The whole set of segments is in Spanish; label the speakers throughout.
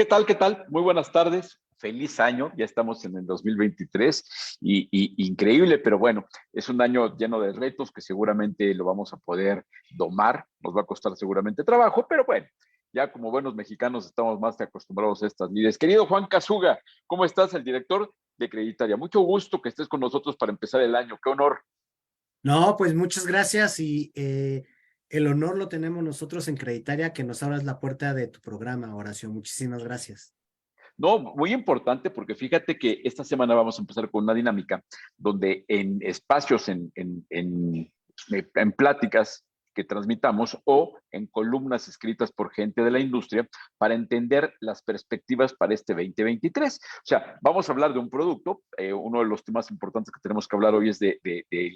Speaker 1: ¿Qué tal? ¿Qué tal? Muy buenas tardes. Feliz año. Ya estamos en el 2023 y increíble, pero bueno, es un año lleno de retos que seguramente lo vamos a poder domar. Nos va a costar seguramente trabajo, pero bueno, ya como buenos mexicanos estamos más que acostumbrados a estas lides. Querido Juan Casuga, ¿cómo estás? El director de Creditaria. Mucho gusto que estés con nosotros para empezar el año. Qué honor.
Speaker 2: No, pues muchas gracias y el honor lo tenemos nosotros en Creditaria que nos abras la puerta de tu programa, Horacio. Muchísimas gracias.
Speaker 1: No, muy importante porque fíjate que esta semana vamos a empezar con una dinámica donde en espacios, en pláticas que transmitamos o en columnas escritas por gente de la industria para entender las perspectivas para este 2023. O sea, vamos a hablar de un producto. Uno de los temas importantes que tenemos que hablar hoy es del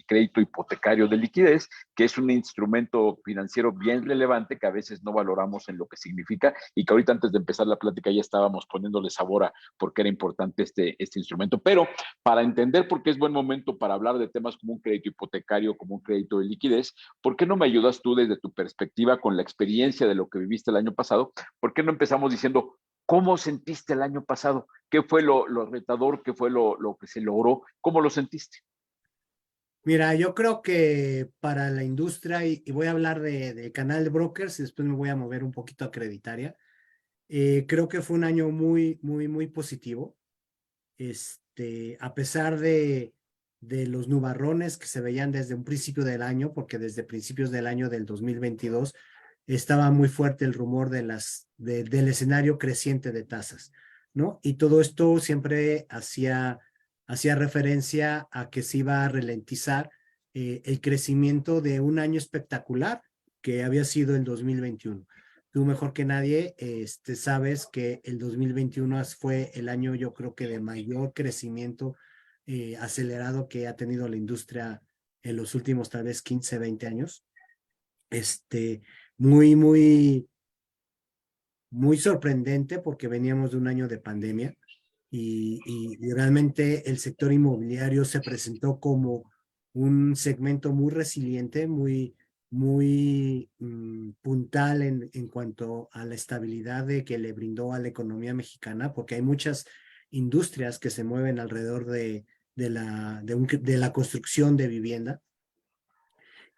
Speaker 1: crédito hipotecario de liquidez, que es un instrumento financiero bien relevante que a veces no valoramos en lo que significa y que ahorita antes de empezar la plática ya estábamos poniéndole sabor a por qué era importante este instrumento. Pero para entender por qué es buen momento para hablar de temas como un crédito hipotecario, como un crédito de liquidez, ¿por qué no me ayudas tú desde tu perspectiva con la experiencia de lo que viviste el año pasado? ¿Por qué no empezamos diciendo cómo sentiste el año pasado? ¿Qué fue lo retador? ¿Qué fue lo que se logró? ¿Cómo lo sentiste?
Speaker 2: Mira, yo creo que para la industria, y voy a hablar de canal de brokers y después me voy a mover un poquito a Creditaria, creo que fue un año muy positivo. A pesar de los nubarrones que se veían desde un principio del año, porque desde principios del año del 2022 estaba muy fuerte el rumor del escenario creciente de tasas, ¿no? Y todo esto siempre hacía referencia a que se iba a ralentizar el crecimiento de un año espectacular que había sido el 2021. Tú mejor que nadie sabes que el 2021 fue el año, yo creo que de mayor crecimiento acelerado que ha tenido la industria en los últimos tal vez 15, 20 años. Este, muy, muy, muy sorprendente porque veníamos de un año de pandemia y realmente el sector inmobiliario se presentó como un segmento muy resiliente, muy puntal en cuanto a la estabilidad que le brindó a la economía mexicana, porque hay muchas industrias que se mueven alrededor de la construcción de vivienda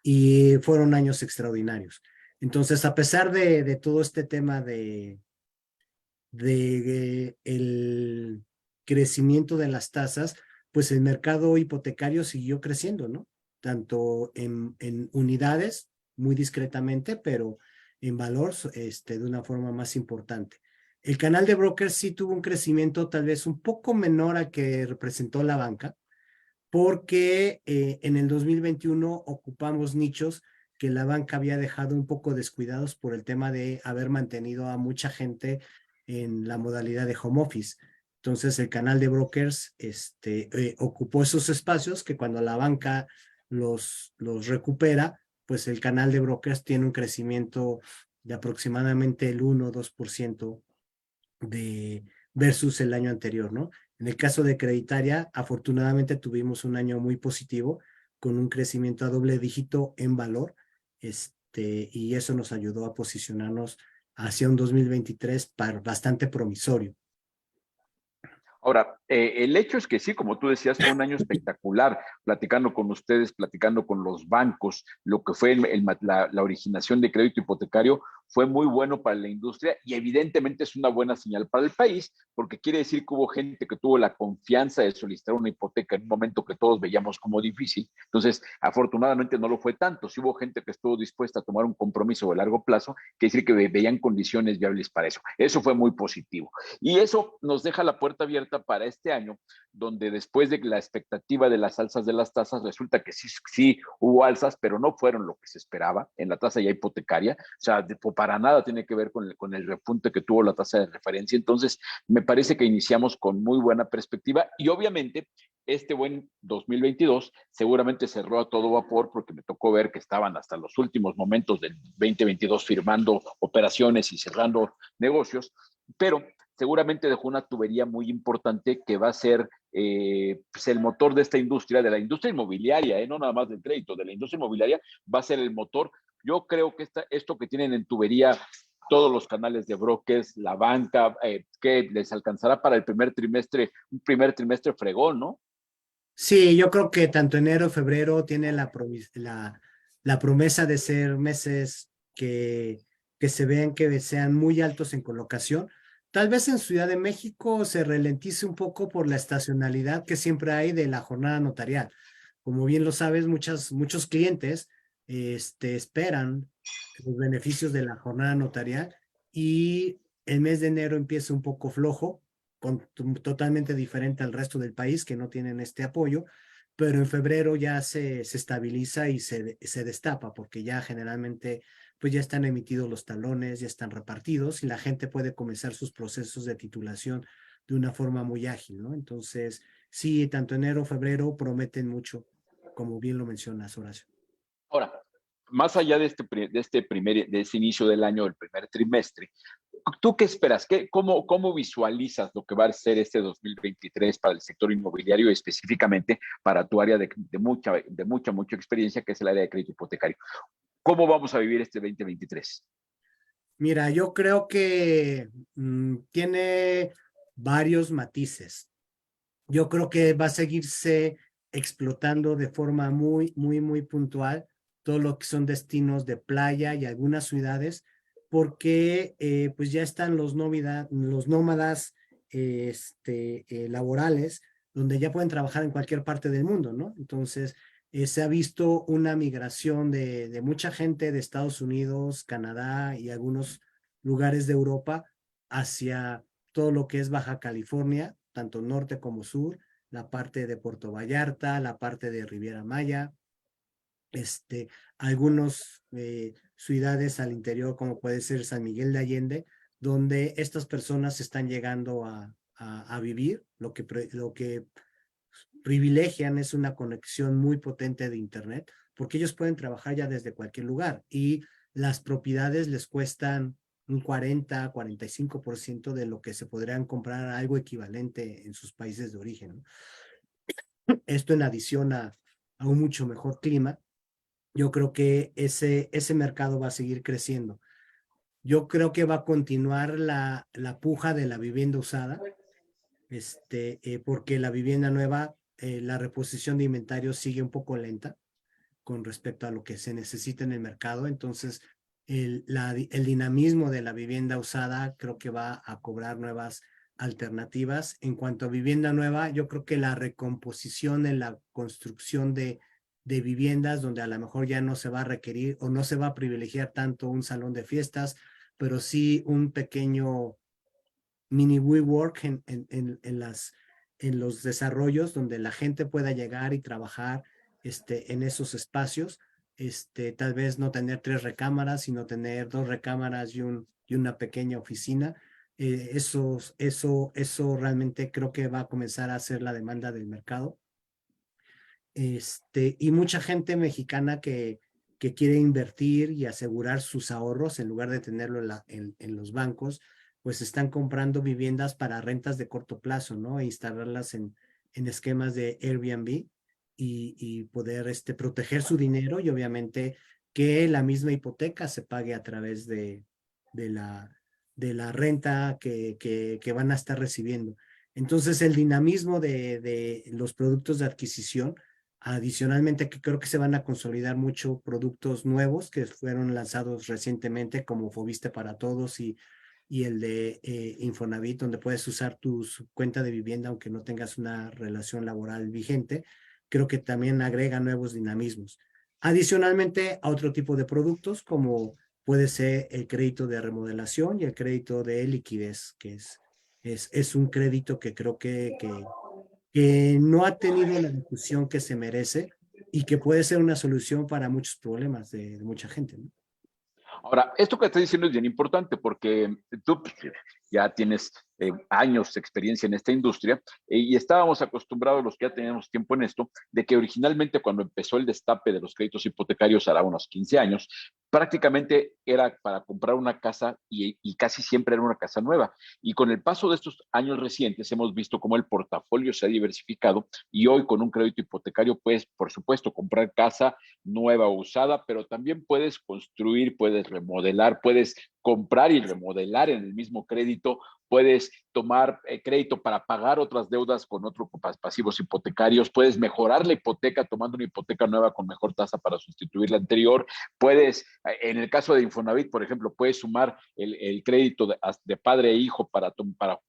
Speaker 2: y fueron años extraordinarios. Entonces, a pesar de todo este tema de el crecimiento de las tasas, pues el mercado hipotecario siguió creciendo, ¿no? Tanto en unidades, muy discretamente, pero en valor de una forma más importante. El canal de brokers sí tuvo un crecimiento tal vez un poco menor a que representó la banca, porque en el 2021 ocupamos nichos que la banca había dejado un poco descuidados por el tema de haber mantenido a mucha gente en la modalidad de home office. Entonces el canal de brokers ocupó esos espacios que cuando la banca los recupera, pues el canal de brokers tiene un crecimiento de aproximadamente el 1 o 2% de versus el año anterior, ¿no? En el caso de Creditaria, afortunadamente tuvimos un año muy positivo con un crecimiento a doble dígito en valor, y eso nos ayudó a posicionarnos hacia un 2023 bastante promisorio.
Speaker 1: Ahora, el hecho es que sí, como tú decías, fue un año espectacular, platicando con ustedes, platicando con los bancos, lo que fue la originación de crédito hipotecario fue muy bueno para la industria y evidentemente es una buena señal para el país, porque quiere decir que hubo gente que tuvo la confianza de solicitar una hipoteca en un momento que todos veíamos como difícil. Entonces, afortunadamente no lo fue tanto. Sí hubo gente que estuvo dispuesta a tomar un compromiso de largo plazo, quiere decir que veían condiciones viables para eso. Eso fue muy positivo. Y eso nos deja la puerta abierta para este año, donde después de la expectativa de las alzas de las tasas, resulta que sí hubo alzas, pero no fueron lo que se esperaba en la tasa ya hipotecaria. O sea, para nada tiene que ver con el repunte que tuvo la tasa de referencia. Entonces, me parece que iniciamos con muy buena perspectiva y obviamente este buen 2022 seguramente cerró a todo vapor porque me tocó ver que estaban hasta los últimos momentos del 2022 firmando operaciones y cerrando negocios, pero seguramente dejó una tubería muy importante que va a ser pues el motor de esta industria, de la industria inmobiliaria, no nada más del crédito, de la industria inmobiliaria, va a ser el motor. Yo creo que esto que tienen en tubería todos los canales de brokers, la banca, que les alcanzará para el primer trimestre, un primer trimestre fregón, ¿no?
Speaker 2: Sí, yo creo que tanto enero y febrero tiene la promesa de ser meses que se vean que sean muy altos en colocación. Tal vez en Ciudad de México se ralentice un poco por la estacionalidad que siempre hay de la jornada notarial. Como bien lo sabes, muchos clientes esperan los beneficios de la jornada notarial y el mes de enero empieza un poco flojo totalmente diferente al resto del país que no tienen este apoyo, pero en febrero ya se estabiliza y se destapa porque ya generalmente pues ya están emitidos los talones, ya están repartidos y la gente puede comenzar sus procesos de titulación de una forma muy ágil, ¿no? Entonces, sí, tanto enero, febrero prometen mucho, como bien lo mencionas, Horacio.
Speaker 1: Ahora, más allá de ese inicio del año, del primer trimestre, ¿tú qué esperas? ¿Cómo visualizas lo que va a ser este 2023 para el sector inmobiliario, específicamente para tu área mucha experiencia, que es el área de crédito hipotecario? ¿Cómo vamos a vivir este 2023?
Speaker 2: Mira, yo creo que tiene varios matices. Yo creo que va a seguirse explotando de forma muy puntual todo lo que son destinos de playa y algunas ciudades, porque pues ya están los nómadas laborales, donde ya pueden trabajar en cualquier parte del mundo, ¿no? Entonces, se ha visto una migración de mucha gente de Estados Unidos, Canadá y algunos lugares de Europa hacia todo lo que es Baja California, tanto norte como sur, la parte de Puerto Vallarta, la parte de Riviera Maya, algunos ciudades al interior, como puede ser San Miguel de Allende, donde estas personas están llegando a vivir. Lo que privilegian es una conexión muy potente de Internet, porque ellos pueden trabajar ya desde cualquier lugar y las propiedades les cuestan un 40-45% de lo que se podrían comprar algo equivalente en sus países de origen, ¿no? Esto en adición a un mucho mejor clima. Yo creo que ese mercado va a seguir creciendo. Yo creo que va a continuar la puja de la vivienda usada, porque la vivienda nueva, la reposición de inventario sigue un poco lenta con respecto a lo que se necesita en el mercado. Entonces, el dinamismo de la vivienda usada creo que va a cobrar nuevas alternativas. En cuanto a vivienda nueva, yo creo que la recomposición en la construcción de viviendas donde a lo mejor ya no se va a requerir o no se va a privilegiar tanto un salón de fiestas, pero sí un pequeño mini WeWork en los desarrollos donde la gente pueda llegar y trabajar en esos espacios. Tal vez no tener 3 recámaras, sino tener 2 recámaras y una pequeña oficina. Eso realmente creo que va a comenzar a ser la demanda del mercado. Y mucha gente mexicana que quiere invertir y asegurar sus ahorros en lugar de tenerlo en los bancos, pues están comprando viviendas para rentas de corto plazo, ¿no? E instalarlas en esquemas de Airbnb y poder proteger su dinero y obviamente que la misma hipoteca se pague a través de la, de la renta que van a estar recibiendo. Entonces, el dinamismo de los productos de adquisición. Adicionalmente, que creo que se van a consolidar mucho productos nuevos que fueron lanzados recientemente, como Foviste para Todos y el de Infonavit, donde puedes usar tu cuenta de vivienda aunque no tengas una relación laboral vigente. Creo que también agrega nuevos dinamismos. Adicionalmente, a otro tipo de productos, como puede ser el crédito de remodelación y el crédito de liquidez, que es un crédito que creo que no ha tenido la discusión que se merece y que puede ser una solución para muchos problemas de mucha gente, ¿no?
Speaker 1: Ahora, esto que estás diciendo es bien importante porque tú pues, ya tienes años de experiencia en esta industria y estábamos acostumbrados, los que ya teníamos tiempo en esto, de que originalmente cuando empezó el destape de los créditos hipotecarios, hará unos 15 años, prácticamente era para comprar una casa y casi siempre era una casa nueva. Y con el paso de estos años recientes hemos visto cómo el portafolio se ha diversificado y hoy con un crédito hipotecario puedes, por supuesto, comprar casa nueva o usada, pero también puedes construir, puedes remodelar, puedes comprar y remodelar en el mismo crédito, puedes tomar crédito para pagar otras deudas con otros pasivos hipotecarios, puedes mejorar la hipoteca tomando una hipoteca nueva con mejor tasa para sustituir la anterior, puedes, en el caso de Infonavit, por ejemplo, puedes sumar el crédito de padre e hijo para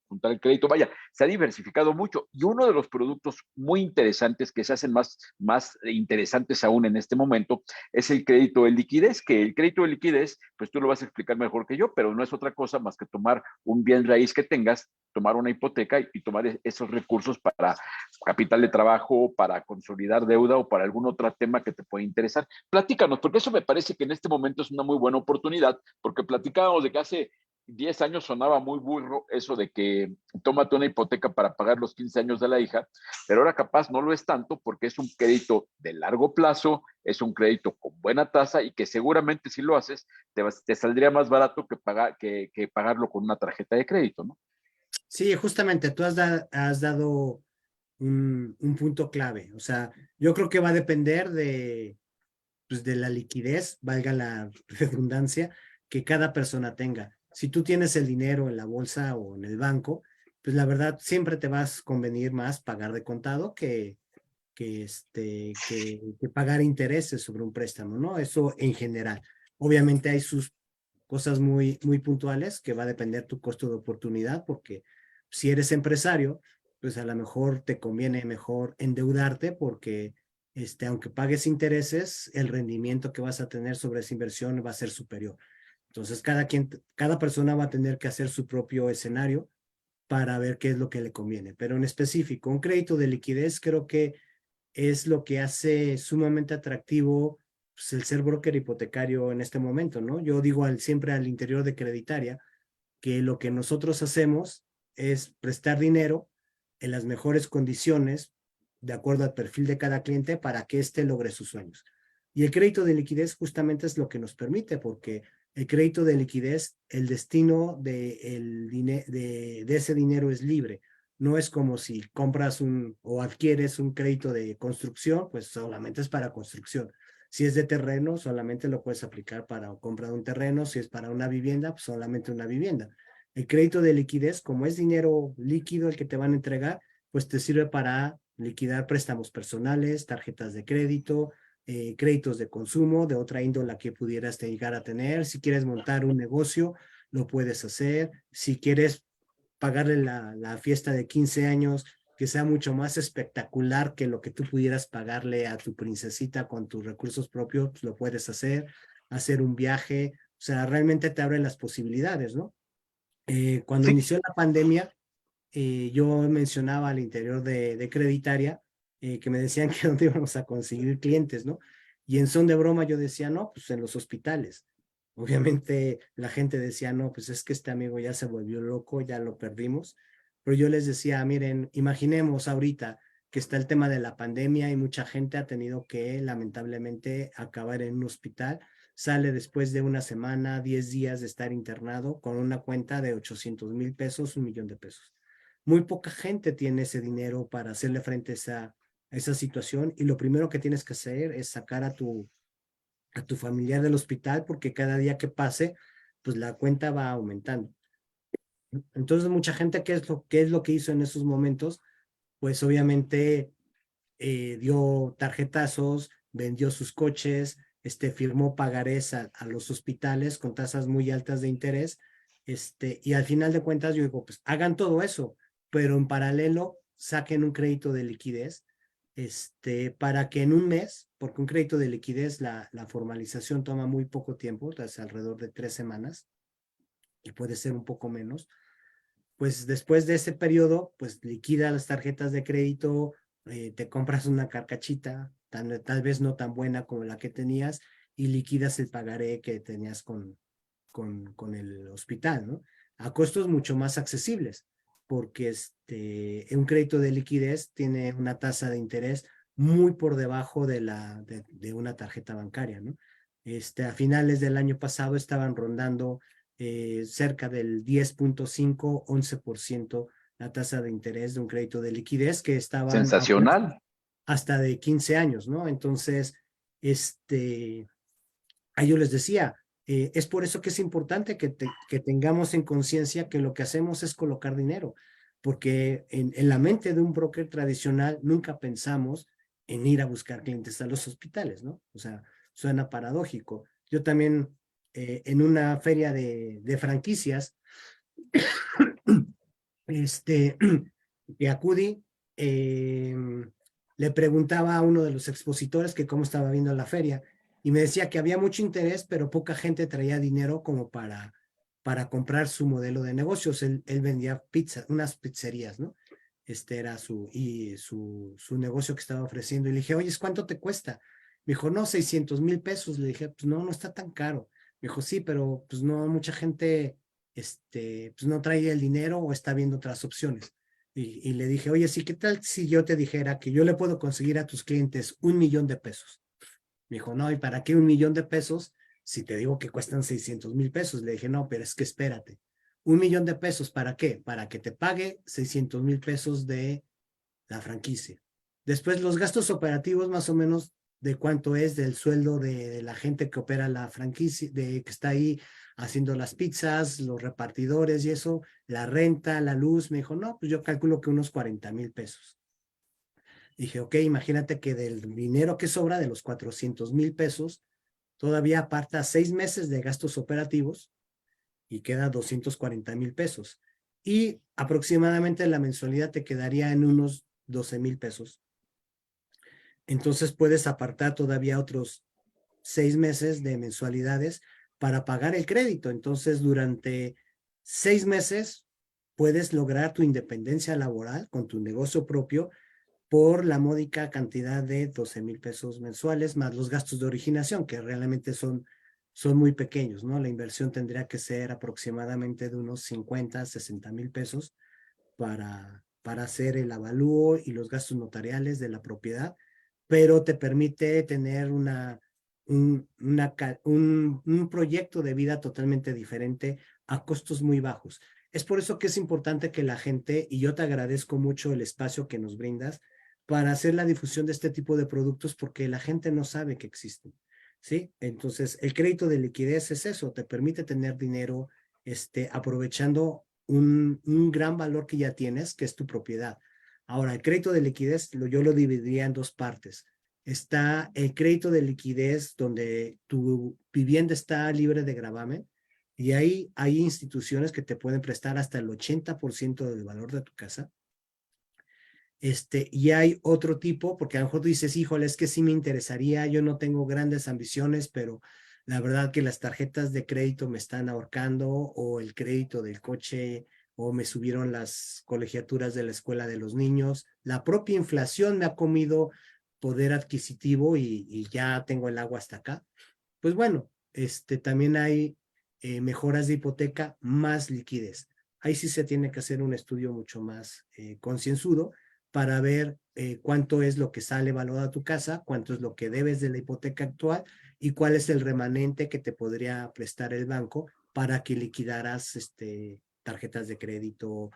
Speaker 1: juntar el crédito. Vaya, se ha diversificado mucho y uno de los productos muy interesantes que se hacen más interesantes aún en este momento es el crédito de liquidez, que el crédito de liquidez, pues tú lo vas a explicar mejor que yo, pero no es otra cosa más que tomar un bien raíz que tengas, tomar una hipoteca y tomar esos recursos para capital de trabajo, para consolidar deuda o para algún otro tema que te pueda interesar. Platícanos, porque eso me parece que en este momento es una muy buena oportunidad, porque platicábamos de que hace 10 años sonaba muy burro eso de que tómate una hipoteca para pagar los 15 años de la hija, pero ahora capaz no lo es tanto porque es un crédito de largo plazo, es un crédito con buena tasa y que seguramente si lo haces te saldría más barato que pagarlo con una tarjeta de crédito, ¿no?
Speaker 2: Sí, justamente tú has dado un punto clave. O sea, yo creo que va a depender pues, de la liquidez, valga la redundancia, que cada persona tenga. Si tú tienes el dinero en la bolsa o en el banco, pues la verdad siempre te vas a convenir más pagar de contado que pagar intereses sobre un préstamo, ¿no? Eso en general. Obviamente hay sus cosas muy puntuales que va a depender tu costo de oportunidad, porque si eres empresario, pues a lo mejor te conviene mejor endeudarte porque aunque pagues intereses, el rendimiento que vas a tener sobre esa inversión va a ser superior. Entonces, cada persona va a tener que hacer su propio escenario para ver qué es lo que le conviene. Pero en específico, un crédito de liquidez creo que es lo que hace sumamente atractivo pues, el ser broker hipotecario en este momento, ¿no? Yo digo siempre al interior de Creditaria que lo que nosotros hacemos es prestar dinero en las mejores condiciones, de acuerdo al perfil de cada cliente, para que éste logre sus sueños. Y el crédito de liquidez justamente es lo que nos permite, porque el crédito de liquidez, el destino de ese dinero es libre. No es como si compras o adquieres un crédito de construcción, pues solamente es para construcción. Si es de terreno, solamente lo puedes aplicar para compra de un terreno. Si es para una vivienda, pues solamente una vivienda. El crédito de liquidez, como es dinero líquido el que te van a entregar, pues te sirve para liquidar préstamos personales, tarjetas de crédito, créditos de consumo de otra índole que pudieras llegar a tener. Si quieres montar un negocio, lo puedes hacer. Si quieres pagarle la fiesta de 15 años que sea mucho más espectacular que lo que tú pudieras pagarle a tu princesita con tus recursos propios, pues lo puedes hacer un viaje, o sea, realmente te abren las posibilidades, ¿no? Cuando
Speaker 1: Sí,
Speaker 2: inició la pandemia, yo mencionaba al interior de Creditaria que me decían que dónde íbamos a conseguir clientes, ¿no? Y en son de broma yo decía, no, pues en los hospitales. Obviamente la gente decía, no, pues es que este amigo ya se volvió loco, ya lo perdimos. Pero yo les decía, miren, imaginemos ahorita que está el tema de la pandemia y mucha gente ha tenido que lamentablemente acabar en un hospital, sale después de una semana, 10 días de estar internado con una cuenta de 800,000 pesos, 1,000,000 de pesos. Muy poca gente tiene ese dinero para hacerle frente a esa situación y lo primero que tienes que hacer es sacar a tu familiar del hospital porque cada día que pase, pues la cuenta va aumentando. Entonces, mucha gente, ¿qué es lo que hizo en esos momentos? Pues obviamente dio tarjetazos, vendió sus coches, firmó pagarés a los hospitales con tasas muy altas de interés, y al final de cuentas yo digo, pues hagan todo eso, pero en paralelo saquen un crédito de liquidez, para que en un mes, porque un crédito de liquidez, la formalización toma muy poco tiempo, es alrededor de 3 semanas, y puede ser un poco menos, pues después de ese periodo, pues liquida las tarjetas de crédito, te compras una carcachita, tal vez no tan buena como la que tenías, y liquidas el pagaré que tenías con el hospital, ¿no? A costos mucho más accesibles, porque un crédito de liquidez tiene una tasa de interés muy por debajo de una tarjeta bancaria, ¿no? A finales del año pasado estaban rondando cerca del 10.5, 11% la tasa de interés de un crédito de liquidez que estaban a plazos
Speaker 1: Sensacional.
Speaker 2: hasta de 15 años, ¿no? Entonces, a ellos les decía, es por eso que es importante que tengamos en conciencia que lo que hacemos es colocar dinero, porque en la mente de un broker tradicional nunca pensamos en ir a buscar clientes a los hospitales, ¿no? O sea, suena paradójico. Yo también en una feria de franquicias, este, que acudí, eh, le preguntaba a uno de los expositores que cómo estaba viendo la feria y me decía que había mucho interés, pero poca gente traía dinero como para comprar su modelo de negocios. Él vendía pizza, unas pizzerías, ¿no? Este era su negocio que estaba ofreciendo. Y le dije, oye, ¿cuánto te cuesta? Me dijo, no, 600,000 pesos. Le dije, pues no, no está tan caro. Me dijo, sí, pero pues no, mucha gente pues no trae el dinero o está viendo otras opciones. Y le dije, oye, sí, ¿qué tal si yo te dijera que yo le puedo conseguir a tus clientes 1,000,000 de pesos? Me dijo, no, ¿y para qué 1,000,000 de pesos si te digo que cuestan 600,000 pesos? Le dije, no, pero es que espérate. 1,000,000 de pesos, ¿para qué? Para que te pague 600,000 pesos de la franquicia. Después los gastos operativos más o menos de cuánto es del sueldo de la gente que opera la franquicia, que está ahí haciendo las pizzas, los repartidores y eso, la renta, la luz. Me dijo, no, pues yo calculo que unos 40,000 pesos. Dije, ok, imagínate que del dinero que sobra de los 400,000 pesos, todavía aparta 6 meses de gastos operativos y queda 240,000 pesos. Y aproximadamente la mensualidad te quedaría en unos 12,000 pesos. Entonces puedes apartar todavía otros 6 meses de mensualidades para pagar el crédito. Entonces, durante 6 meses puedes lograr tu independencia laboral con tu negocio propio por la módica cantidad de 12,000 pesos mensuales, más los gastos de originación, que realmente son muy pequeños, ¿no? La inversión tendría que ser aproximadamente de unos 50, 60,000 pesos para hacer el avalúo y los gastos notariales de la propiedad, pero te permite tener un proyecto de vida totalmente diferente a costos muy bajos. Es por eso que es importante que la gente, y yo te agradezco mucho el espacio que nos brindas para hacer la difusión de este tipo de productos porque la gente no sabe que existen, ¿sí? Entonces, el crédito de liquidez es eso, te permite tener dinero aprovechando un gran valor que ya tienes, que es tu propiedad. Ahora, el crédito de liquidez yo lo dividiría en dos partes. Está el crédito de liquidez donde tu vivienda está libre de gravamen y ahí hay instituciones que te pueden prestar hasta el 80% del valor de tu casa. Y hay otro tipo, porque a lo mejor tú dices, híjole, es que sí me interesaría, yo no tengo grandes ambiciones, pero la verdad que las tarjetas de crédito me están ahorcando, o el crédito del coche, o me subieron las colegiaturas de la escuela de los niños. La propia inflación me ha comido poder adquisitivo y ya tengo el agua hasta acá. Pues bueno, también hay mejoras de hipoteca más liquidez. Ahí sí se tiene que hacer un estudio mucho más concienzudo para ver cuánto es lo que sale valor a tu casa, cuánto es lo que debes de la hipoteca actual y cuál es el remanente que te podría prestar el banco para que liquidaras tarjetas de crédito,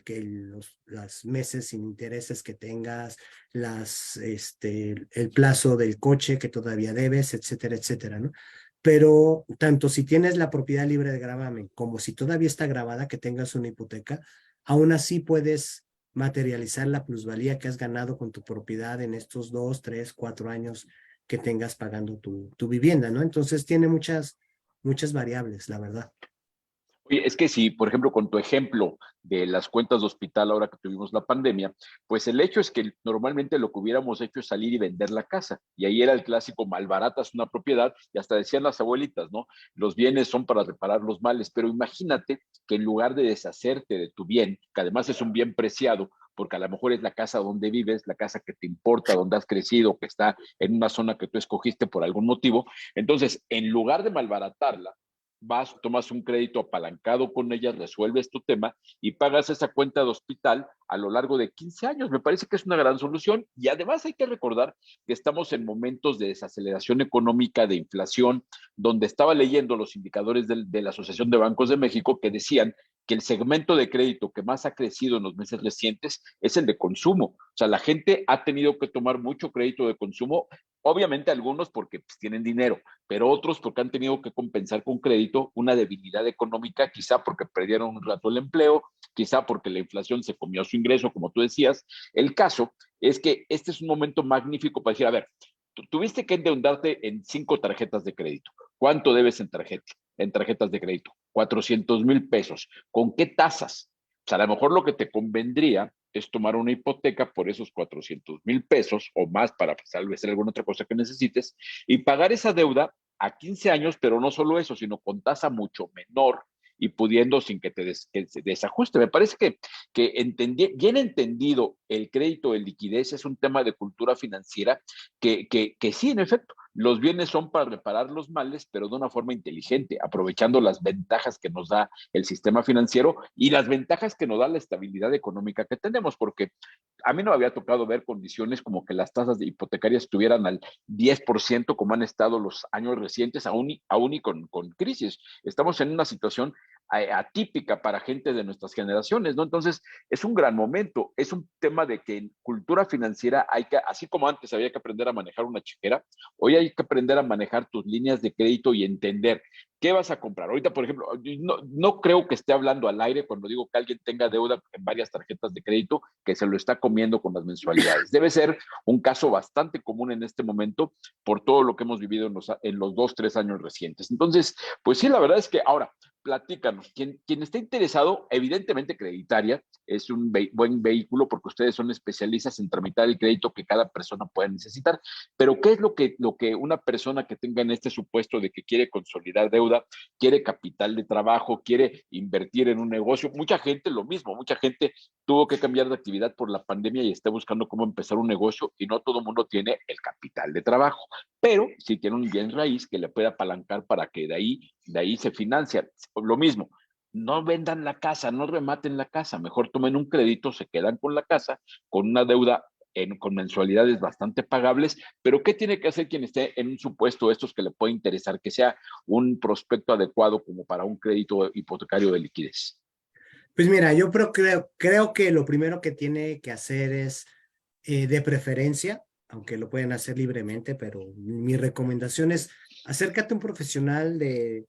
Speaker 2: que los meses sin intereses que tengas, el plazo del coche que todavía debes, etcétera, etcétera, ¿no? Pero tanto si tienes la propiedad libre de gravamen como si todavía está grabada que tengas una hipoteca, aún así puedes materializar la plusvalía que has ganado con tu propiedad en estos 2, 3, 4 años que tengas pagando tu vivienda, ¿no? Entonces tiene muchas variables, la verdad.
Speaker 1: Oye, es que si, por ejemplo, con tu ejemplo de las cuentas de hospital ahora que tuvimos la pandemia, pues el hecho es que normalmente lo que hubiéramos hecho es salir y vender la casa. Y ahí era el clásico malbaratas una propiedad y hasta decían las abuelitas, ¿no? Los bienes son para reparar los males, pero imagínate que en lugar de deshacerte de tu bien, que además es un bien preciado, porque a lo mejor es la casa donde vives, la casa que te importa, donde has crecido, que está en una zona que tú escogiste por algún motivo, entonces, en lugar de malbaratarla, vas, tomas un crédito apalancado con ellas, resuelves tu tema y pagas esa cuenta de hospital a lo largo de 15 años. Me parece que es una gran solución y además hay que recordar que estamos en momentos de desaceleración económica, de inflación, donde estaba leyendo los indicadores de la Asociación de Bancos de México que decían que el segmento de crédito que más ha crecido en los meses recientes es el de consumo. O sea, la gente ha tenido que tomar mucho crédito de consumo, obviamente algunos porque pues, tienen dinero, pero otros porque han tenido que compensar con crédito una debilidad económica, quizá porque perdieron un rato el empleo, quizá porque la inflación se comió su ingreso, como tú decías. El caso es que este es un momento magnífico para decir, a ver, tuviste que endeudarte en 5 tarjetas de crédito. ¿Cuánto debes en tarjetas de crédito? 400,000 pesos. ¿Con qué tasas? O sea, a lo mejor lo que te convendría es tomar una hipoteca por esos 400,000 pesos o más para tal vez alguna otra cosa que necesites y pagar esa deuda a 15 años, pero no solo eso, sino con tasa mucho menor y pudiendo sin que que se desajuste. Me parece que bien entendido el crédito de liquidez es un tema de cultura financiera que sí, en efecto, los bienes son para reparar los males, pero de una forma inteligente, aprovechando las ventajas que nos da el sistema financiero y las ventajas que nos da la estabilidad económica que tenemos, porque a mí no me había tocado ver condiciones como que las tasas de hipotecarias estuvieran al 10% como han estado los años recientes, aún y con crisis. Estamos en una situación atípica para gente de nuestras generaciones, ¿no? Entonces, es un gran momento, es un tema de que en cultura financiera hay que, así como antes había que aprender a manejar una chequera, hoy hay que aprender a manejar tus líneas de crédito y entender qué vas a comprar. Ahorita, por ejemplo, no creo que esté hablando al aire cuando digo que alguien tenga deuda en varias tarjetas de crédito, que se lo está comiendo con las mensualidades. Debe ser un caso bastante común en este momento por todo lo que hemos vivido en los 2, 3 años recientes. Entonces, pues sí, la verdad es que ahora, platícanos, quien esté interesado, evidentemente Creditaria es un buen vehículo porque ustedes son especialistas en tramitar el crédito que cada persona pueda necesitar, pero ¿qué es lo que una persona que tenga en este supuesto de que quiere consolidar deuda, quiere capital de trabajo, quiere invertir en un negocio? Mucha gente lo mismo, mucha gente tuvo que cambiar de actividad por la pandemia y está buscando cómo empezar un negocio y no todo el mundo tiene el capital de trabajo, pero sí tiene un bien raíz que le puede apalancar para que de ahí se financia. Lo mismo, no vendan la casa, no rematen la casa, mejor tomen un crédito, se quedan con la casa, con una deuda con mensualidades bastante pagables, pero ¿qué tiene que hacer quien esté en un supuesto de estos que le puede interesar, que sea un prospecto adecuado como para un crédito hipotecario de liquidez?
Speaker 2: Pues mira, creo que lo primero que tiene que hacer es, de preferencia, aunque lo pueden hacer libremente, pero mi recomendación es acércate a un profesional de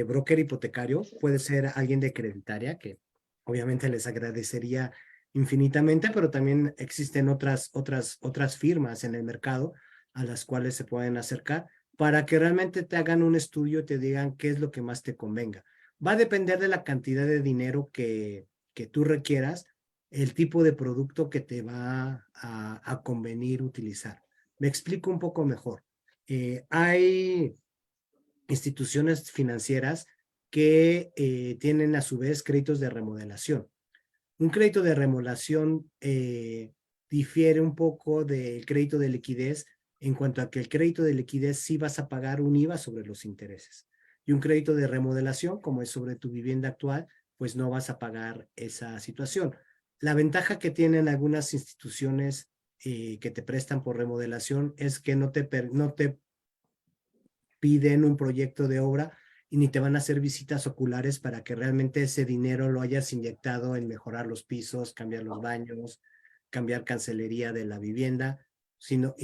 Speaker 2: broker hipotecario, puede ser alguien de Creditaria, que obviamente les agradecería infinitamente, pero también existen otras firmas en el mercado a las cuales se pueden acercar para que realmente te hagan un estudio y te digan qué es lo que más te convenga. Va a depender de la cantidad de dinero que tú requieras, el tipo de producto que te va a convenir utilizar. Me explico un poco mejor. Hay instituciones financieras que tienen a su vez créditos de remodelación. Un crédito de remodelación difiere un poco del crédito de liquidez en cuanto a que el crédito de liquidez sí vas a pagar un IVA sobre los intereses. Y un crédito de remodelación, como es sobre tu vivienda actual, pues no vas a pagar esa situación. La ventaja que tienen algunas instituciones que te prestan por remodelación es que no te piden un proyecto de obra y ni te van a hacer visitas oculares para que realmente ese dinero lo hayas inyectado en mejorar los pisos, cambiar los baños, cambiar cancelería de la vivienda, sino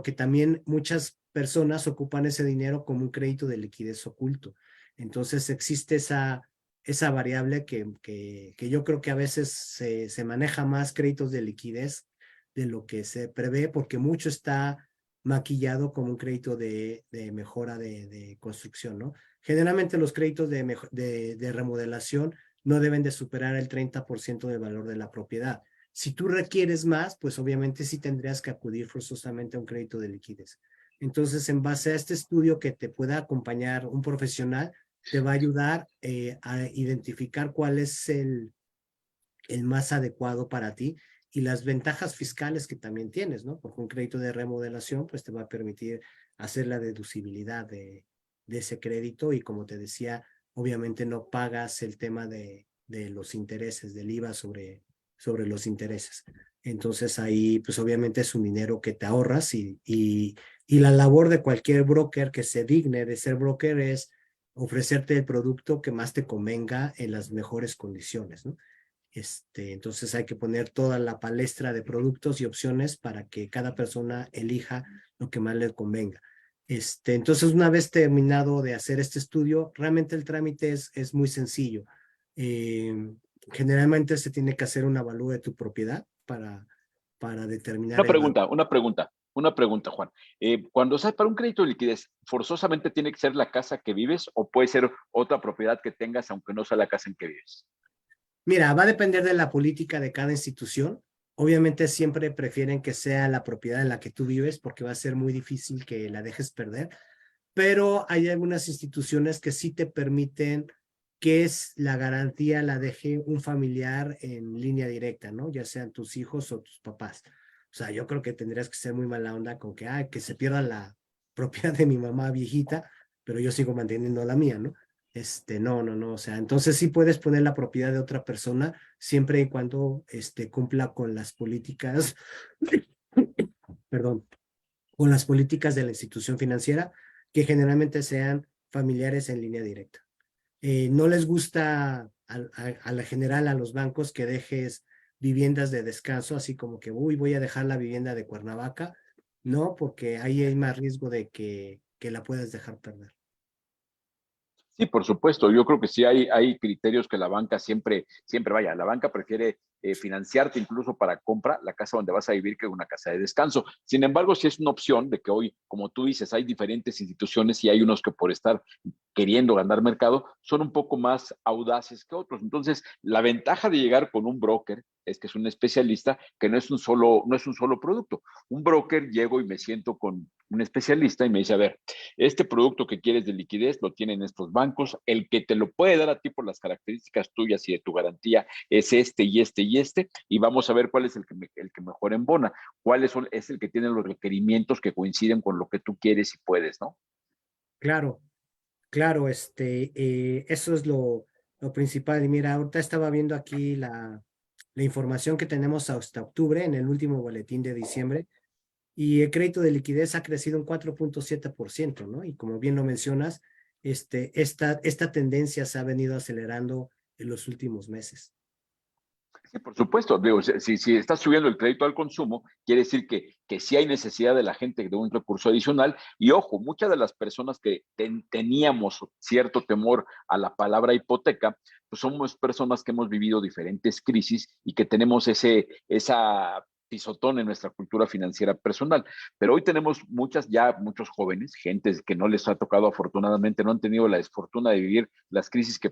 Speaker 2: que también muchas personas ocupan ese dinero como un crédito de liquidez oculto. Entonces existe esa variable que yo creo que a veces se maneja más créditos de liquidez de lo que se prevé porque mucho está maquillado como un crédito de mejora de construcción, ¿no? Generalmente los créditos de remodelación no deben de superar el 30% del valor de la propiedad. Si tú requieres más, pues obviamente sí tendrías que acudir forzosamente a un crédito de liquidez. Entonces, en base a este estudio que te pueda acompañar un profesional, te va a ayudar a identificar cuál es el más adecuado para ti y las ventajas fiscales que también tienes, ¿no? Porque un crédito de remodelación pues te va a permitir hacer la deducibilidad de ese crédito y como te decía, obviamente no pagas el tema de los intereses, del IVA sobre los intereses. Entonces ahí pues obviamente es un dinero que te ahorras y la labor de cualquier broker que se digne de ser broker es ofrecerte el producto que más te convenga en las mejores condiciones, ¿no? Entonces hay que poner toda la palestra de productos y opciones para que cada persona elija lo que más le convenga. Entonces, una vez terminado de hacer este estudio, realmente el trámite es muy sencillo. Eh, Generalmente se tiene que hacer un avalúo de tu propiedad para determinar
Speaker 1: Una
Speaker 2: el valor.
Speaker 1: pregunta, Juan. Cuando sale para un crédito de liquidez, ¿forzosamente tiene que ser la casa que vives o puede ser otra propiedad que tengas aunque no sea la casa en que vives?
Speaker 2: Mira, va a depender de la política de cada institución. Obviamente siempre prefieren que sea la propiedad en la que tú vives porque va a ser muy difícil que la dejes perder, pero hay algunas instituciones que sí te permiten que es la garantía la deje un familiar en línea directa, ¿no? Ya sean tus hijos o tus papás. O sea, yo creo que tendrías que ser muy mala onda con que, que se pierda la propiedad de mi mamá viejita, pero yo sigo manteniendo la mía, ¿no? No, o sea, entonces sí puedes poner la propiedad de otra persona siempre y cuando, cumpla con las políticas, perdón, con las políticas de la institución financiera, que generalmente sean familiares en línea directa. No les gusta a la general a los bancos que dejes viviendas de descanso, así como que, uy, voy a dejar la vivienda de Cuernavaca, no, porque ahí hay más riesgo de que la puedas dejar perder.
Speaker 1: Sí, por supuesto. Yo creo que sí hay criterios que la banca siempre vaya. La banca prefiere financiarte incluso para compra la casa donde vas a vivir que una casa de descanso. Sin embargo, sí es una opción de que hoy, como tú dices, hay diferentes instituciones y hay unos que por estar queriendo ganar mercado son un poco más audaces que otros. Entonces, la ventaja de llegar con un broker es que es un especialista que no es un solo producto. Un broker llego y me siento con un especialista y me dice, a ver, este producto que quieres de liquidez lo tienen estos bancos. El que te lo puede dar a ti por las características tuyas y de tu garantía es este y este y este. Y vamos a ver cuál es el que mejor embona. Es el que tiene los requerimientos que coinciden con lo que tú quieres y puedes, ¿no?
Speaker 2: Claro, claro, eso es lo principal. Y mira, ahorita estaba viendo aquí la información que tenemos hasta octubre en el último boletín de diciembre. Y el crédito de liquidez ha crecido un 4.7%, ¿no? Y como bien lo mencionas, esta tendencia se ha venido acelerando en los últimos meses.
Speaker 1: Sí, por supuesto. Digo, si estás subiendo el crédito al consumo, quiere decir que sí hay necesidad de la gente de un recurso adicional. Y ojo, muchas de las personas que teníamos cierto temor a la palabra hipoteca, pues somos personas que hemos vivido diferentes crisis y que tenemos esa pisotón en nuestra cultura financiera personal. Pero hoy tenemos muchos jóvenes, gente que no les ha tocado afortunadamente, no han tenido la desfortuna de vivir las crisis que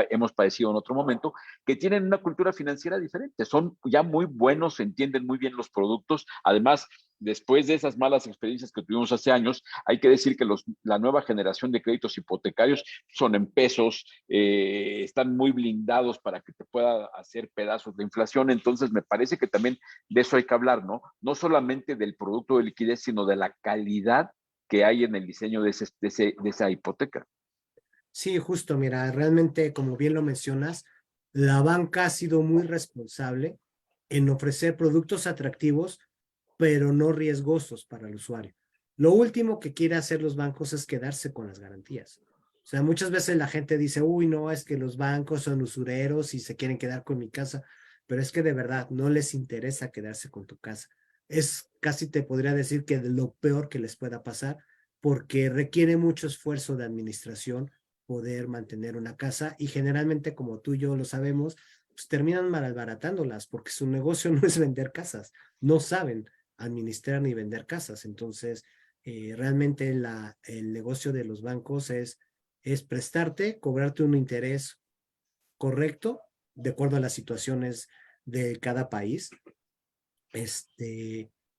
Speaker 1: hemos padecido en otro momento, que tienen una cultura financiera diferente, son ya muy buenos, entienden muy bien los productos. Además, después de esas malas experiencias que tuvimos hace años, hay que decir que la nueva generación de créditos hipotecarios son en pesos, están muy blindados para que te pueda hacer pedazos de inflación. Entonces, me parece que también de eso hay que hablar, ¿no? No solamente del producto de liquidez, sino de la calidad que hay en el diseño de esa hipoteca.
Speaker 2: Sí, justo, mira, realmente, como bien lo mencionas, la banca ha sido muy responsable en ofrecer productos atractivos, pero no riesgosos para el usuario. Lo último que quiere hacer los bancos es quedarse con las garantías. O sea, muchas veces la gente dice, uy, no, es que los bancos son usureros y se quieren quedar con mi casa, pero es que de verdad no les interesa quedarse con tu casa. Es casi te podría decir que de lo peor que les pueda pasar porque requiere mucho esfuerzo de administración poder mantener una casa y generalmente, como tú y yo lo sabemos, pues terminan malbaratándolas porque su negocio no es vender casas, no saben administrar ni vender casas. Entonces, realmente el negocio de los bancos es prestarte, cobrarte un interés correcto de acuerdo a las situaciones de cada país,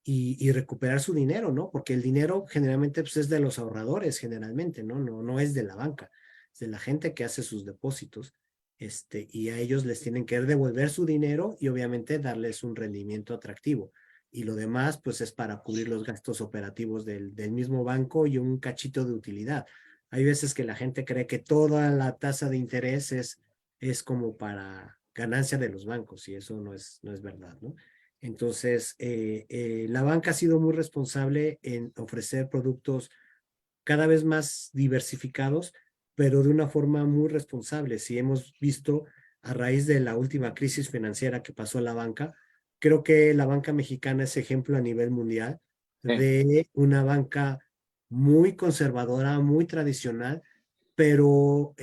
Speaker 2: y recuperar su dinero, ¿no? Porque el dinero generalmente pues, es de los ahorradores, generalmente, ¿no? No es de la banca, es de la gente que hace sus depósitos, y a ellos les tienen que devolver su dinero y obviamente darles un rendimiento atractivo. Y lo demás, pues es para cubrir los gastos operativos del mismo banco y un cachito de utilidad. Hay veces que la gente cree que toda la tasa de interés es como para ganancia de los bancos y eso no es verdad, ¿no? Entonces, la banca ha sido muy responsable en ofrecer productos cada vez más diversificados, pero de una forma muy responsable. Si hemos visto a raíz de la última crisis financiera que pasó la banca, creo que la banca mexicana es ejemplo a nivel mundial
Speaker 1: Sí.
Speaker 2: de una banca muy conservadora, muy tradicional, pero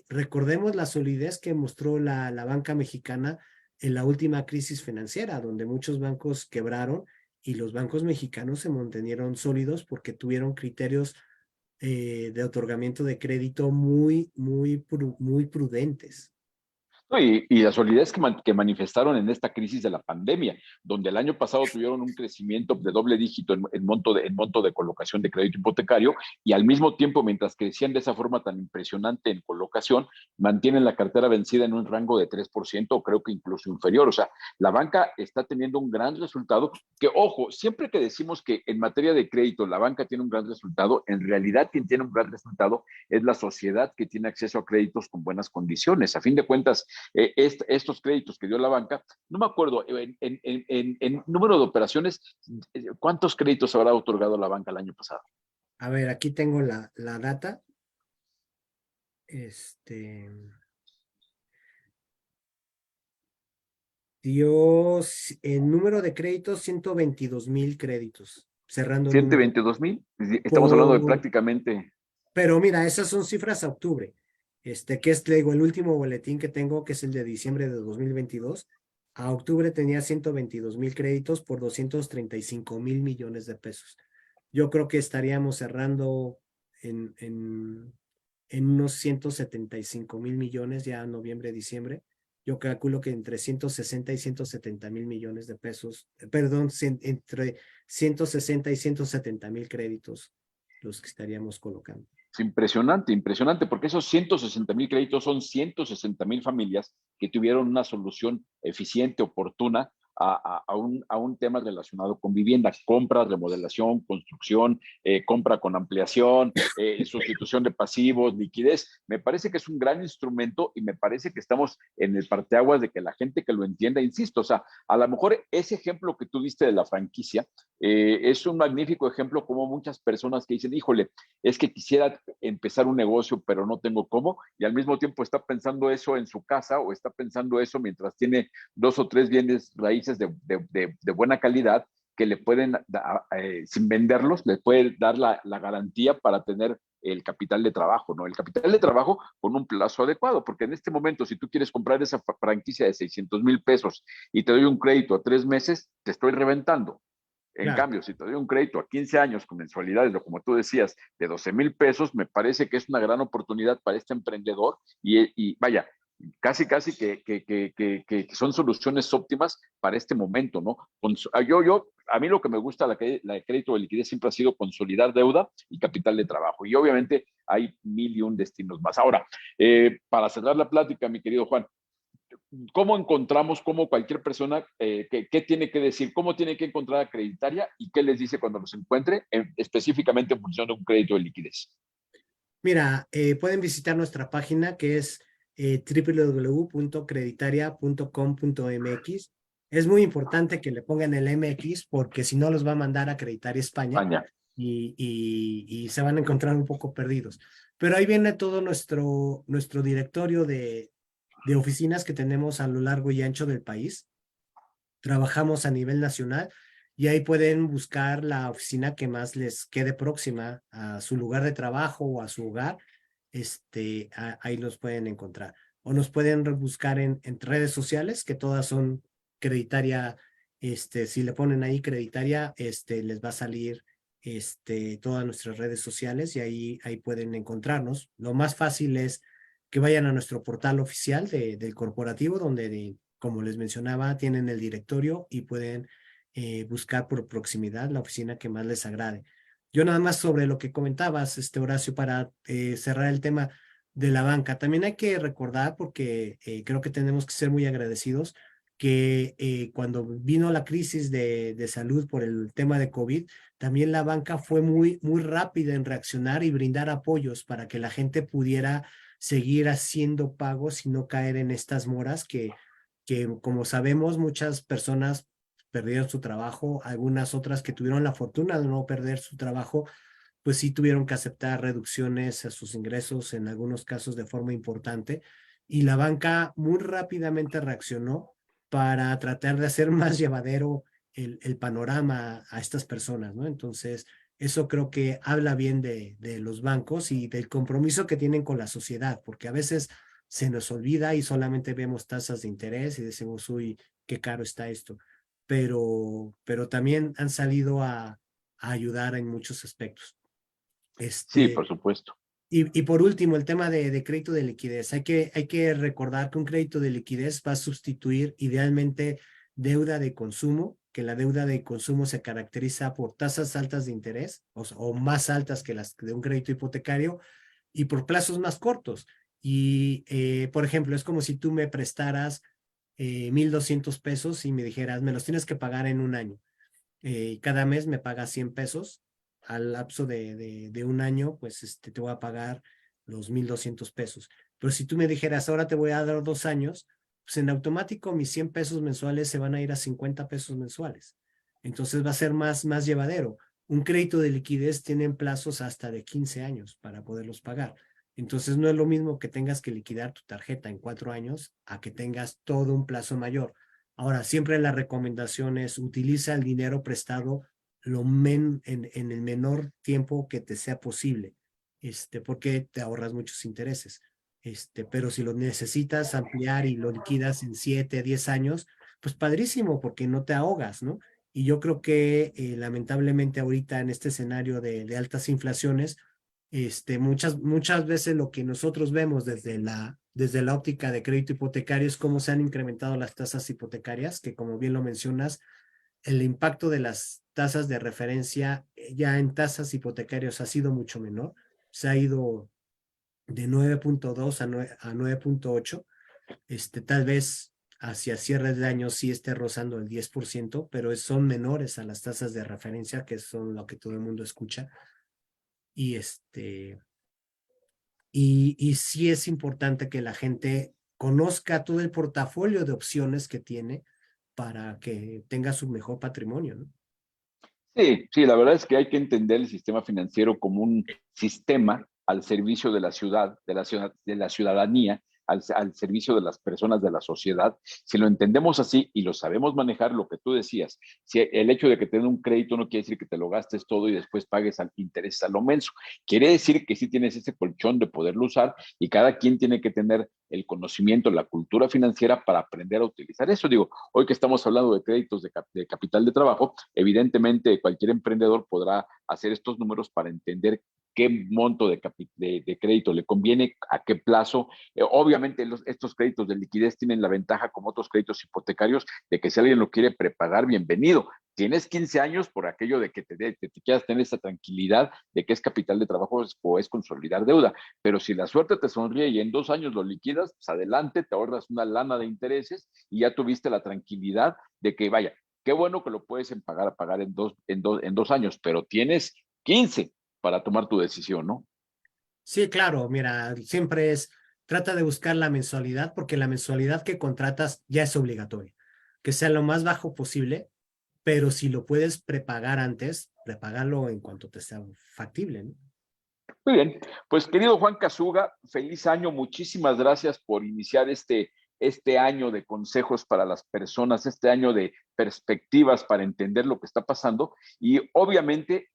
Speaker 2: recordemos la solidez que mostró la banca mexicana en la última crisis financiera, donde muchos bancos quebraron y los bancos mexicanos se mantuvieron sólidos porque tuvieron criterios de otorgamiento de crédito muy prudentes.
Speaker 1: No, y la solidez que manifestaron en esta crisis de la pandemia, donde el año pasado tuvieron un crecimiento de doble dígito en monto de colocación de crédito hipotecario y al mismo tiempo, mientras crecían de esa forma tan impresionante en colocación, mantienen la cartera vencida en un rango de 3% o creo que incluso inferior. O sea, la banca está teniendo un gran resultado que, ojo, siempre que decimos que en materia de crédito la banca tiene un gran resultado, en realidad quien tiene un gran resultado es la sociedad que tiene acceso a créditos con buenas condiciones. A fin de cuentas, estos créditos que dio la banca, no me acuerdo, en número de operaciones, ¿cuántos créditos habrá otorgado la banca el año pasado?
Speaker 2: A ver, aquí tengo la data. Dio en número de créditos 122,000 créditos, cerrando el número.
Speaker 1: 122,000, estamos hablando de
Speaker 2: Por,
Speaker 1: prácticamente.
Speaker 2: pero mira, esas son cifras a octubre. Que es, te digo, el último boletín que tengo, que es el de diciembre de 2022. A octubre tenía 122,000 créditos por 235,000 millones de pesos. Yo creo que estaríamos cerrando en, en, en unos 175,000 millones ya en noviembre, diciembre. Yo calculo que entre 160 y 170,000 millones de pesos, perdón, entre 160 y 170,000 créditos los que estaríamos colocando.
Speaker 1: Es impresionante, impresionante, porque esos 160,000 créditos son 160,000 familias que tuvieron una solución eficiente, oportuna a un tema relacionado con vivienda, compra, remodelación, construcción, compra con ampliación, sustitución de pasivos, liquidez. Me parece que es un gran instrumento y me parece que estamos en el parteaguas de que la gente que lo entienda, insisto, o sea, a lo mejor ese ejemplo que tú diste de la franquicia es un magnífico ejemplo como muchas personas que dicen, híjole, es que quisiera empezar un negocio, pero no tengo cómo, y al mismo tiempo está pensando eso en su casa o está pensando eso mientras tiene 2 o 3 bienes raíces de buena calidad que le pueden, sin venderlos, le puede dar la garantía para tener el capital de trabajo, ¿no? El capital de trabajo con un plazo adecuado, porque en este momento, si tú quieres comprar esa franquicia de 600,000 pesos y te doy un crédito a 3 meses, te estoy reventando. En
Speaker 2: Claro.
Speaker 1: cambio, si te doy un crédito a 15 años con mensualidades, o como tú decías, de 12,000 pesos, me parece que es una gran oportunidad para este emprendedor y vaya, casi que son soluciones óptimas para este momento, ¿no? A mí lo que me gusta la de crédito de liquidez siempre ha sido consolidar deuda y capital de trabajo. Y obviamente hay mil y un destinos más. Ahora, para cerrar la plática, mi querido Juan, ¿cómo encontramos, cómo cualquier persona, qué tiene que decir, cómo tiene que encontrar a Creditaria y qué les dice cuando los encuentre, específicamente en función de un crédito de liquidez?
Speaker 2: Mira, pueden visitar nuestra página que es www.creditaria.com.mx. Es muy importante que le pongan el MX porque si no los va a mandar a Creditaria España
Speaker 1: España.
Speaker 2: y se van a encontrar un poco perdidos. Pero ahí viene todo nuestro directorio de oficinas que tenemos a lo largo y ancho del país. Trabajamos a nivel nacional y ahí pueden buscar la oficina que más les quede próxima a su lugar de trabajo o a su hogar. Ahí los pueden encontrar. O nos pueden buscar en redes sociales, que todas son Creditaria. Si le ponen ahí Creditaria, les va a salir todas nuestras redes sociales y ahí pueden encontrarnos. Lo más fácil es que vayan a nuestro portal oficial del corporativo, donde como les mencionaba, tienen el directorio y pueden buscar por proximidad la oficina que más les agrade. Yo nada más sobre lo que comentabas, Horacio, para cerrar el tema de la banca. También hay que recordar, porque creo que tenemos que ser muy agradecidos, que cuando vino la crisis de salud por el tema de COVID, también la banca fue muy rápida en reaccionar y brindar apoyos para que la gente pudiera seguir haciendo pagos y no caer en estas moras que como sabemos, muchas personas perdieron su trabajo, algunas otras que tuvieron la fortuna de no perder su trabajo, pues sí tuvieron que aceptar reducciones a sus ingresos, en algunos casos de forma importante, y la banca muy rápidamente reaccionó para tratar de hacer más llevadero el panorama a estas personas, ¿no? Entonces, eso creo que habla bien de los bancos y del compromiso que tienen con la sociedad, porque a veces se nos olvida y solamente vemos tasas de interés y decimos, uy, qué caro está esto. Pero también han salido a ayudar en muchos aspectos.
Speaker 1: Sí,
Speaker 2: Este,
Speaker 1: por supuesto.
Speaker 2: y por último, el tema de crédito de liquidez. Hay que recordar que un crédito de liquidez va a sustituir idealmente deuda de consumo, que la deuda de consumo se caracteriza por tasas altas de interés o más altas que las de un crédito hipotecario y por plazos más cortos. Y, por ejemplo, es como si tú me prestaras 1,200 pesos y me dijeras, me los tienes que pagar en un año. Cada mes me pagas 100 pesos. Al lapso de un año, pues te voy a pagar los 1,200 pesos. Pero si tú me dijeras, ahora te voy a dar 2 años, pues en automático mis 100 pesos mensuales se van a ir a 50 pesos mensuales. Entonces va a ser más llevadero. Un crédito de liquidez tiene plazos hasta de 15 años para poderlos pagar. Entonces no es lo mismo que tengas que liquidar tu tarjeta en 4 años a que tengas todo un plazo mayor. Ahora, siempre la recomendación es utiliza el dinero prestado en el menor tiempo que te sea posible, porque te ahorras muchos intereses. Pero si lo necesitas ampliar y lo liquidas en 7, 10 años, pues padrísimo, porque no te ahogas, ¿no? Y yo creo que lamentablemente ahorita en este escenario de altas inflaciones, muchas veces lo que nosotros vemos desde la óptica de crédito hipotecario es cómo se han incrementado las tasas hipotecarias, que como bien lo mencionas, el impacto de las tasas de referencia ya en tasas hipotecarias ha sido mucho menor. Se ha ido de 9,2 a 9,8. Tal vez hacia cierres de año sí esté rozando el 10%, pero son menores a las tasas de referencia, que son lo que todo el mundo escucha. Y y sí es importante que la gente conozca todo el portafolio de opciones que tiene para que tenga su mejor patrimonio, ¿no?
Speaker 1: Sí, sí, la verdad es que hay que entender el sistema financiero como un sistema al servicio de la ciudad, de la ciudadanía, al servicio de las personas de la sociedad. Si lo entendemos así y lo sabemos manejar, lo que tú decías, si el hecho de que te den un crédito no quiere decir que te lo gastes todo y después pagues al interés a lo menso. Quiere decir que sí tienes ese colchón de poderlo usar y cada quien tiene que tener el conocimiento, la cultura financiera para aprender a utilizar eso. Digo, hoy que estamos hablando de créditos de capital de trabajo, evidentemente cualquier emprendedor podrá hacer estos números para entender qué monto de crédito le conviene, a qué plazo. Obviamente estos créditos de liquidez tienen la ventaja, como otros créditos hipotecarios, de que si alguien lo quiere prepagar, bienvenido. Tienes 15 años por aquello de que te quieras tener esa tranquilidad de que es capital de trabajo o es consolidar deuda. Pero si la suerte te sonríe y en 2 años lo liquidas, pues adelante, te ahorras una lana de intereses y ya tuviste la tranquilidad de que, vaya, qué bueno que lo puedes pagar en dos años, pero tienes 15 para tomar tu decisión, ¿no?
Speaker 2: Sí, claro, mira, trata de buscar la mensualidad porque la mensualidad que contratas ya es obligatoria, que sea lo más bajo posible, pero si lo puedes prepagar antes, prepagarlo en cuanto te sea factible, ¿no?
Speaker 1: Muy bien, pues querido Juan Casuga, feliz año, muchísimas gracias por iniciar este año de consejos para las personas, este año de perspectivas para entender lo que está pasando y obviamente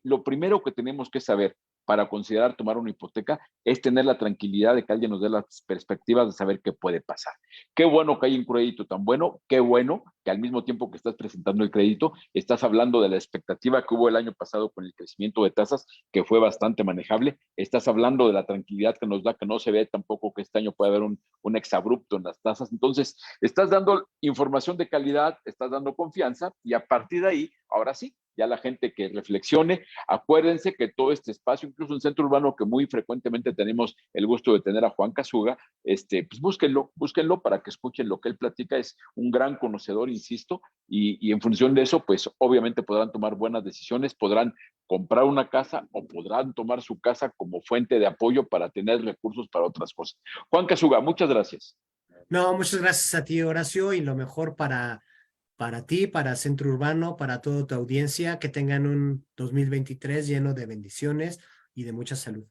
Speaker 1: lo primero que tenemos que saber para considerar tomar una hipoteca es tener la tranquilidad de que alguien nos dé las perspectivas de saber qué puede pasar. Qué bueno que hay un crédito tan bueno, qué bueno que al mismo tiempo que estás presentando el crédito, estás hablando de la expectativa que hubo el año pasado con el crecimiento de tasas, que fue bastante manejable. Estás hablando de la tranquilidad que nos da, que no se ve tampoco que este año puede haber un exabrupto en las tasas. Entonces, estás dando información de calidad, estás dando confianza y a partir de ahí, ahora sí, ya la gente que reflexione. Acuérdense que todo este espacio, incluso en Centro Urbano, que muy frecuentemente tenemos el gusto de tener a Juan Casuga, pues búsquenlo para que escuchen lo que él platica. Es un gran conocedor, insisto, y en función de eso, pues obviamente podrán tomar buenas decisiones, podrán comprar una casa o podrán tomar su casa como fuente de apoyo para tener recursos para otras cosas. Juan Casuga, muchas gracias.
Speaker 2: No, muchas gracias a ti, Horacio, y lo mejor para ti, para Centro Urbano, para toda tu audiencia, que tengan un 2023 lleno de bendiciones y de mucha salud.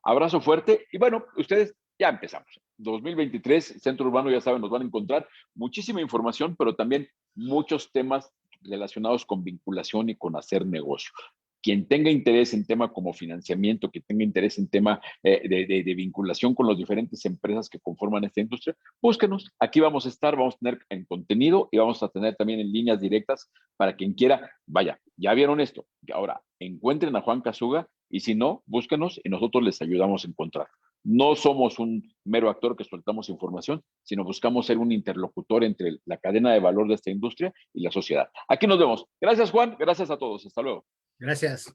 Speaker 1: Abrazo fuerte y bueno, ustedes ya empezamos. 2023, Centro Urbano, ya saben, nos van a encontrar muchísima información, pero también muchos temas relacionados con vinculación y con hacer negocio. Quien tenga interés en tema como financiamiento, que tenga interés en tema de vinculación con las diferentes empresas que conforman esta industria, búsquenos. Aquí vamos a estar, vamos a tener en contenido y vamos a tener también en líneas directas para quien quiera. Vaya, ya vieron esto. Ahora, encuentren a Juan Casuga y si no, búsquenos y nosotros les ayudamos a encontrar. No somos un mero actor que soltamos información, sino buscamos ser un interlocutor entre la cadena de valor de esta industria y la sociedad. Aquí nos vemos. Gracias, Juan. Gracias a todos. Hasta luego.
Speaker 2: Gracias.